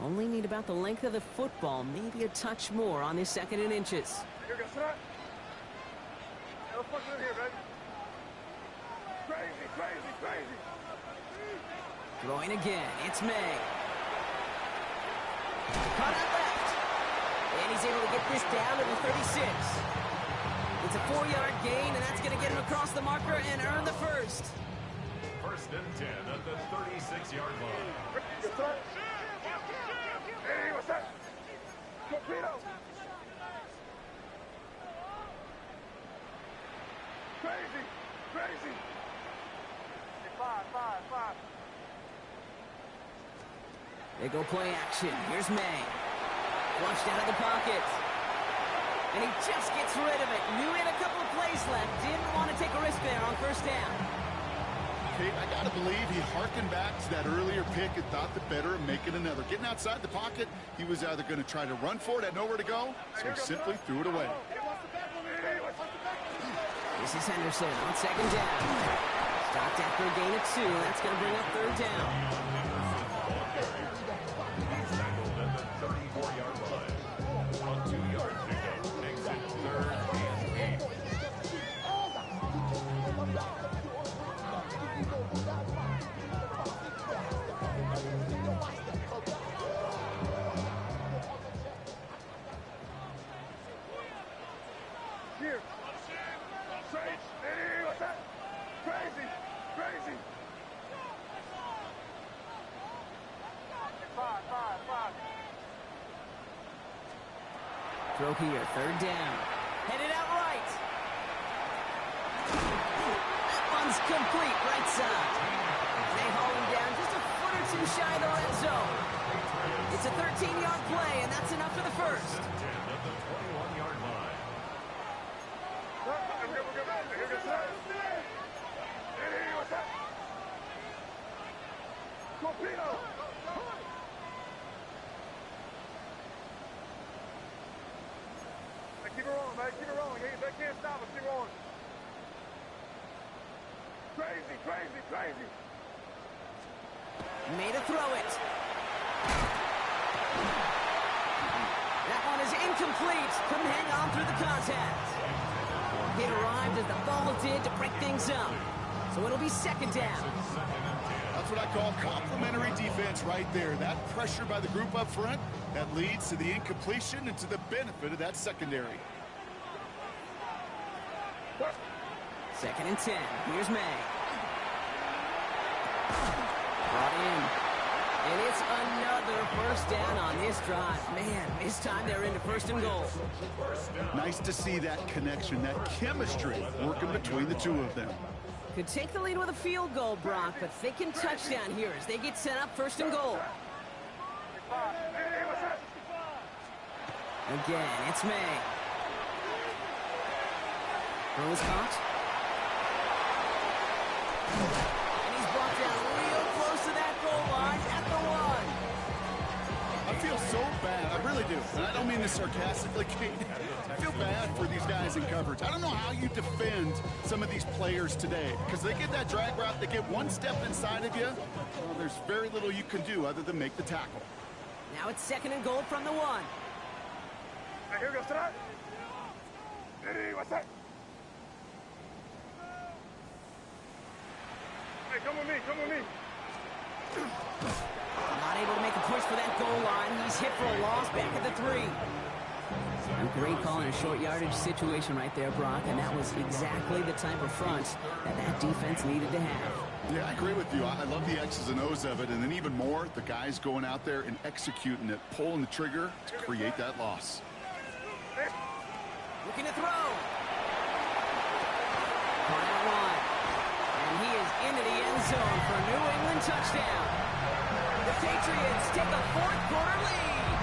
Only need about the length of the football, maybe a touch more on this 2nd and inches. Here we go, son. No fucking in here, baby. Crazy. Throwing again, it's May. Caught out left. And he's able to get this down to the 36. It's a 4-yard gain, and that's going to get him across the marker and earn the first. 1st and 10 at the 36-yard line. Hey, what's up? Torpedo. Crazy. Five. They go play action. Here's May. Flushed out of the pocket. And he just gets rid of it. Knew he had a couple of plays left. Didn't want to take a risk there on 1st down. Kate, I got to believe he harkened back to that earlier pick and thought the better of making another. Getting outside the pocket, he was either going to try to run for it, had nowhere to go, so he simply threw it away. This is Henderson on 2nd down. Stopped after a gain of 2. That's going to bring up 3rd down. He's tackled at the 34-yard line. A 2-yard pickup makes it 3rd and 8. Here. Hey, what's that? Crazy. Five. Throw here, 3rd down. Headed out right. That one's complete, right side. They haul him down just a foot or 2 shy of the red zone. It's a 13-yard play, and that's enough for the first. 10 at the 21-yard line. Here goes that. Hey, what's that? Torpedo. Keep it rolling, man. Keep it rolling. They can't stop us. Keep rolling. Crazy. Made a throw it. That one is incomplete. Couldn't hang on through the contact. It arrived as the ball did to break things up. So it'll be 2nd down. That's what I call complimentary defense right there. That pressure by the group up front, that leads to the incompletion and to the benefit of that secondary. 2nd and 10. Here's May. Brought in. And it's another 1st down on this drive. Man, this time they're into 1st and goal. Nice to see that connection, that chemistry working between the two of them. Could take the lead with a field goal, Brock, but thinking touchdown here as they get set up 1st and goal. Again, it's May. Throw is caught. And he's brought down real close to that goal line at the 1. I feel so bad, I really do. And I don't mean this sarcastically, Kate. I feel bad for these guys in coverage. I don't know how you defend some of these players today, because they get that drag route, they get one step inside of you, well, there's very little you can do other than make the tackle. Now it's 2nd and goal from the 1. Hey, here goes that. Hey, what's that? Hey, come with me. Not able to make a push for that goal line. He's hit for a loss back at the 3. A great call in a short yardage situation right there, Brock, and that was exactly the type of front that defense needed to have. Yeah, I agree with you. I love the X's and O's of it, and then even more, the guys going out there and executing it, pulling the trigger to create that loss. Looking to throw. Caught out wide. And he is into the end zone for a New England touchdown. The Patriots take a fourth-quarter lead.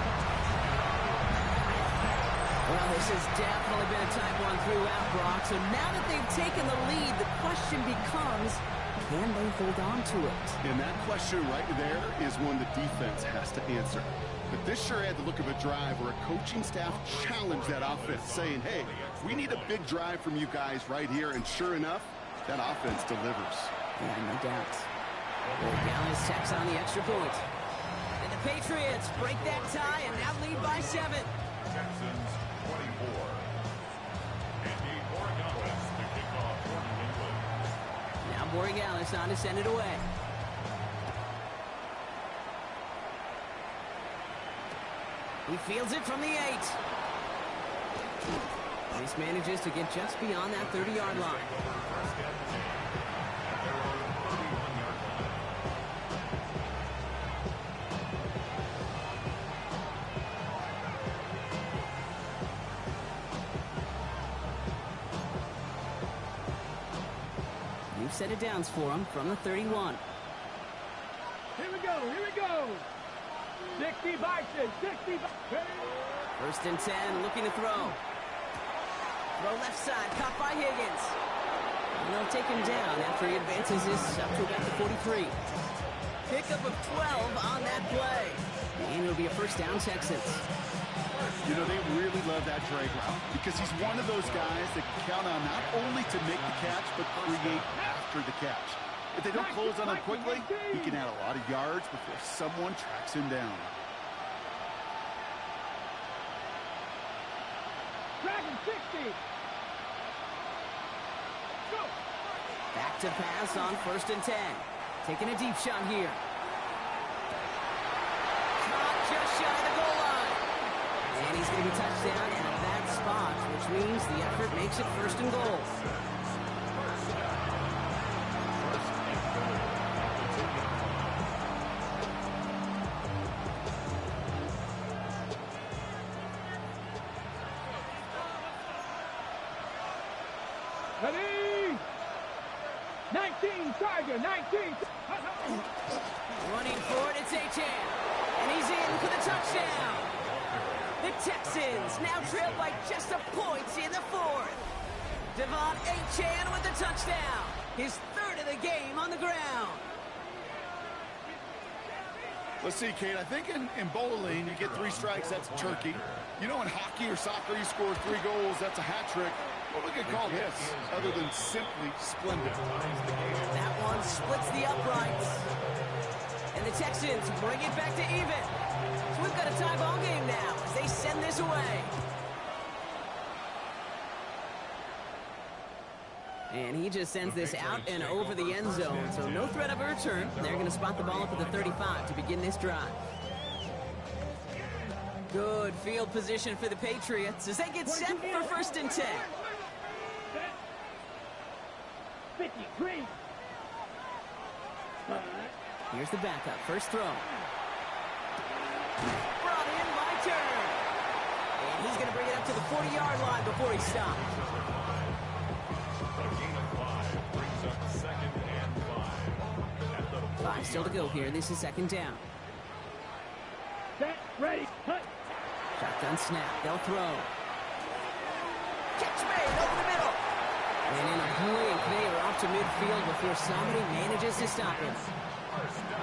Well, this has definitely been a tight one throughout, Brock. So now that they've taken the lead, the question becomes, can they hold on to it? And that question right there is one the defense has to answer. But this sure had the look of a drive where a coaching staff challenged that offense, saying, hey, we need a big drive from you guys right here. And sure enough, that offense delivers. Yeah, no doubt. Gallis tacks on the extra point. And the Patriots break that tie and now lead by 7. Texans 24. Andy Borregales to kick off for New England. Now Borregales on to send it away. He fields it from the 8. This manages to get just beyond that 30-yard line. First and 10 at their own 31-yard line. New set of downs for him from the 31. Here we go, here we go. 60 Bison, 60 First and 10, looking to throw. Throw left side, caught by Higgins. And they'll take him down after he advances this up to about the 43. Pickup of 12 on that play. And it'll be a first down, Texans. You know, they really love that drag route because he's one of those guys that can count on not only to make the catch, but create after the catch. If they don't close on him quickly, he can add a lot of yards before someone tracks him down. Dragon 60. Go. Back to pass on first and 10. Taking a deep shot here. Caught just shy of the goal line. And he's going to be touched down at that spot, which means the effort makes it first and goal. Ready? 19, Tiger, 19. Running for it, it's Achan. And he's in for the touchdown. The Texans now trail by just a point in the 4th. Devon Achan with the touchdown. His 3rd of the game on the ground. Let's see, Kate, I think in bowling, you get 3 strikes, that's a turkey. You know, in hockey or soccer, you score 3 goals, that's a hat trick. What we could call this, other than simply splendid? That one splits the uprights. And the Texans bring it back to even. So we've got a tie ball game now as they send this away. And he just sends this out and over the end zone, so no threat of a return. They're going to spot the ball up at the 35 to begin this drive. Good field position for the Patriots as they get set for first and 10. 53. Here's the backup. First throw. Brought in by Turner. And he's going to bring it up to the 40-yard line before he stops. A gain of 5 brings up 2nd and 5. At the 5 still to go here. This is second down. Set, ready, cut. Shotgun snap. They'll throw. Catch made over the middle. And in a blink, they are off to midfield before somebody manages to stop him.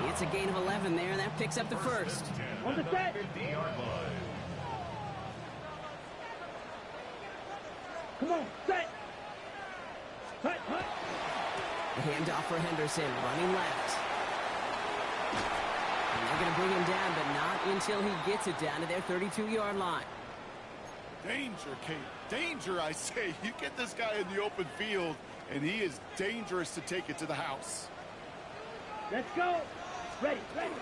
It's a gain of 11 there, and that picks up the first. On the set. 50-yard line. Come on, set. Cut, cut. The handoff for Henderson, running left. And they're going to bring him down, but not until he gets it down to their 32-yard line. Danger, Kate. Danger, I say. You get this guy in the open field, and he is dangerous to take it to the house. Let's go. Ready, ready.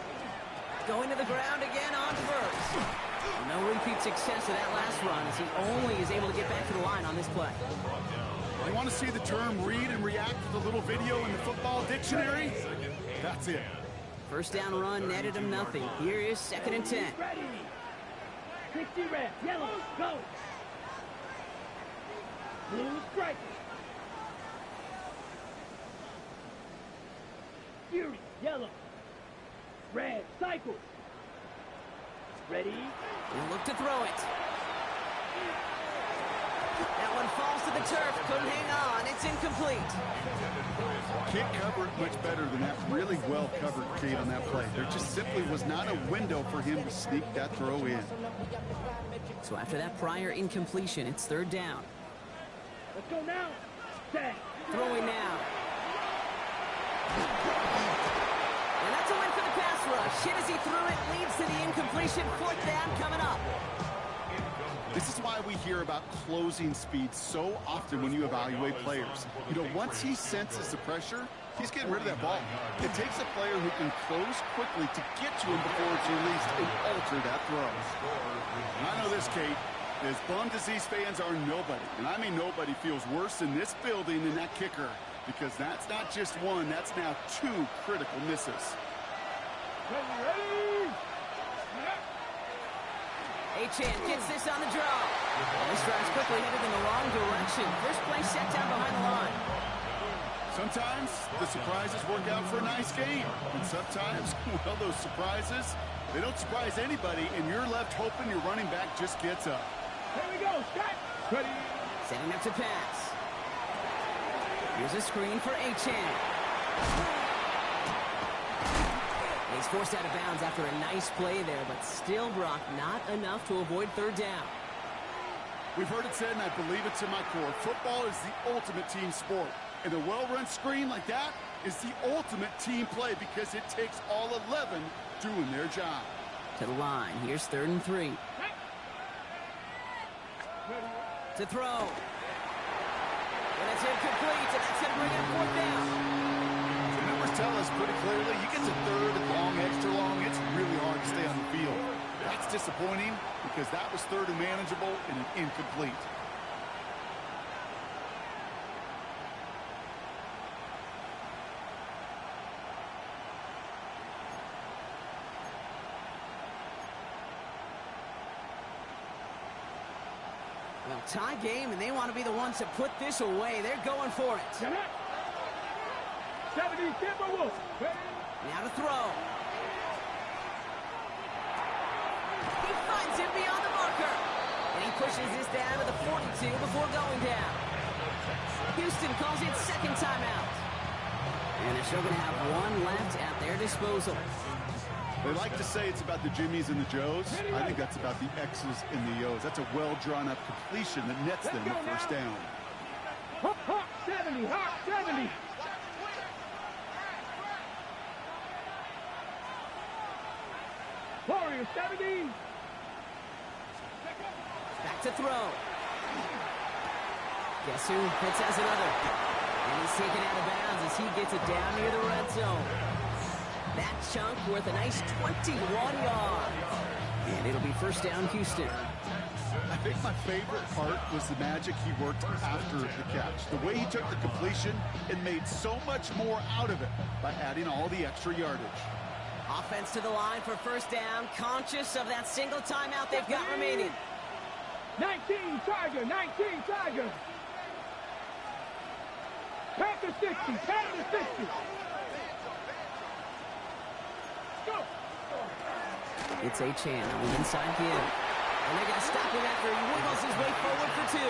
Going to the ground again on first. No repeat success of that last run as he only is able to get back to the line on this play. You want to see the term read and react with a little video in the football dictionary? That's it. First down run netted him nothing. Here is 2nd and 10. Ready. 60 red, yellow, go. Blue striker. Fury, yellow. Red, cycle. Ready. He'll look to throw it. That one falls to the turf. Couldn't hang on. It's incomplete. Can't cover it much better than that really well covered Kate on that play. There just simply was not a window for him to sneak that throw in. So after that prior incompletion, it's 3rd down. Let's go now. Set. Throwing now. And that's a win for the pass rush. Hit as he threw it, leads to the incompletion. 4th down coming up. This is why we hear about closing speed so often when you evaluate players. You know, once he senses the pressure, he's getting rid of that ball. It takes a player who can close quickly to get to him before it's released and alter that throw. And I know this, Kate. As bummed as these fans are, nobody, and I mean nobody, feels worse in this building than that kicker, because that's not just one, that's now 2 critical misses. Ready. Achane gets this on the draw. Well, this drive's quickly headed in the wrong direction. First play set down behind the line. Sometimes the surprises work out for a nice game, and sometimes, well, those surprises, they don't surprise anybody, and you're left hoping your running back just gets up. Here we go. Set. Ready. Setting up to pass. Here's a screen for Achane. He's forced out of bounds after a nice play there, but still, Brock, not enough to avoid 3rd down. We've heard it said, and I believe it to my core, football is the ultimate team sport. And a well-run screen like that is the ultimate team play because it takes all 11 doing their job. To the line. Here's 3rd and 3. To throw. And it's incomplete, and that's going to bring in 4th down. The numbers tell us pretty clearly, you get to 3rd and long, extra long, it's really hard to stay on the field. That's disappointing because that was 3rd and manageable and an incomplete. Well, tie game, and they want to be the ones to put this away. They're going for it. 70 Timberwolves. Now to throw. He finds him beyond the marker. And he pushes this down to the 42 before going down. Houston calls it 2nd timeout. And they're still going to have one left at their disposal. They like to say it's about the Jimmies and the Joes. I think that's about the X's and the O's. That's a well-drawn-up completion that nets them the 1st down. Hawk 70, Hawk 70. Warrior 70. Back to throw. Guess who hits has another. And he's taken out of bounds as he gets it down near the red zone. That chunk worth a nice 21 yards. And it'll be 1st down, Houston. I think my favorite part was the magic he worked after the catch. The way he took the completion and made so much more out of it by adding all the extra yardage. Offense to the line for 1st down, conscious of that single timeout they've got remaining. 19 Tiger, 19 Tiger. Packers 60, Packers 60. Go. It's Achane on the inside give. And they're going to stop him after he wiggles his way forward for 2.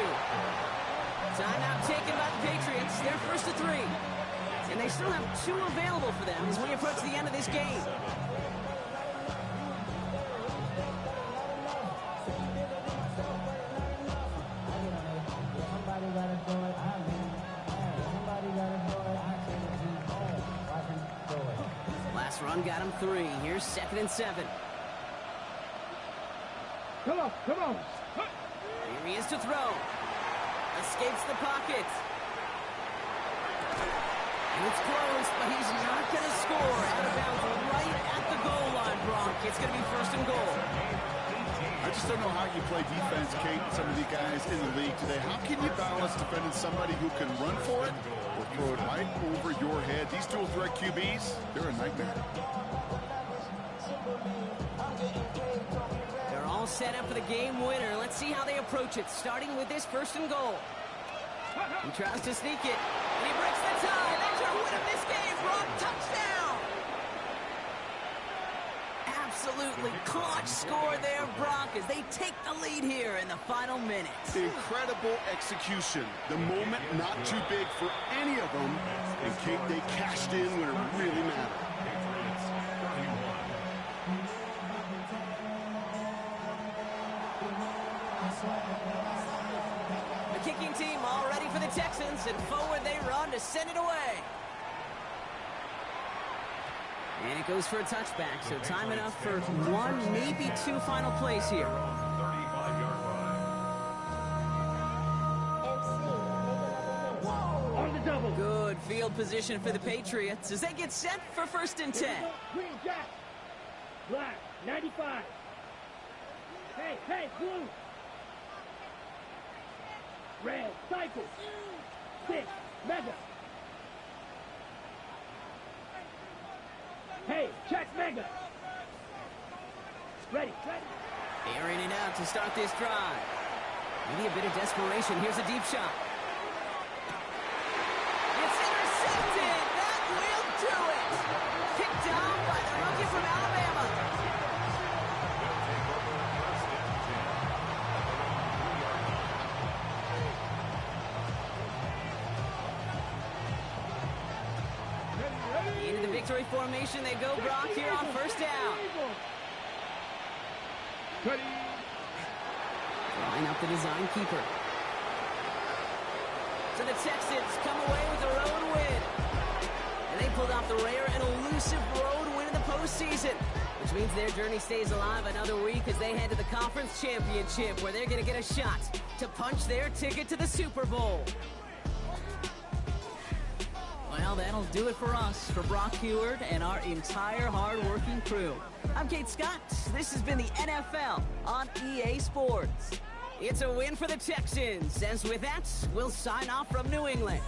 Timeout taken by the Patriots. They're 1st to 3. And they still have 2 available for them as we approach the end of this game. Last run got him 3. Here's 2nd and 7. Come on, come on. Here he is to throw. Escapes the pocket. And it's close, but he's not going to score. Out of bounds right at the goal line, Brock. It's going to be first and goal. I just don't know how you play defense, Kate, and some of the guys in the league today. How can you balance defending somebody who can run for it or throw it right over your head? These dual threat QBs, they're a nightmare. They're all set up for the game winner. Let's see how they approach it, starting with this first and goal. He tries to sneak it, and he breaks the tie. That's your win of this game, Brock. Touchdown! Absolutely clutch score there, Brock, as they take the lead here in the final minutes. Incredible execution. The moment not too big for any of them. And Kate, they cashed in when it really mattered. The kicking team all ready for the Texans, and forward they run to send it away. And it goes for a touchback, so time enough for one, maybe two final plays here. 35-yard line. On the double. Good field position for the Patriots as they get set for first and 10. Green Jack. Black, 95. Hey, blue. Red, cycle. 6, mega. Hey, check mega. Ready. Airing it out to start this drive. Maybe a bit of desperation. Here's a deep shot. It's intercepted. That will do it. Picked down by the rookie from Alabama. Into the victory formation they go, Brock, here on first down. Line up the design keeper. So the Texans come away with a road win. And they pulled off the rare and elusive road win in the postseason, which means their journey stays alive another week as they head to the conference championship, where they're going to get a shot to punch their ticket to the Super Bowl. Well, that'll do it for us, for Brock Heward and our entire hard-working crew. I'm Kate Scott. This has been the NFL on EA Sports. It's a win for the Texans, as with that, we'll sign off from New England.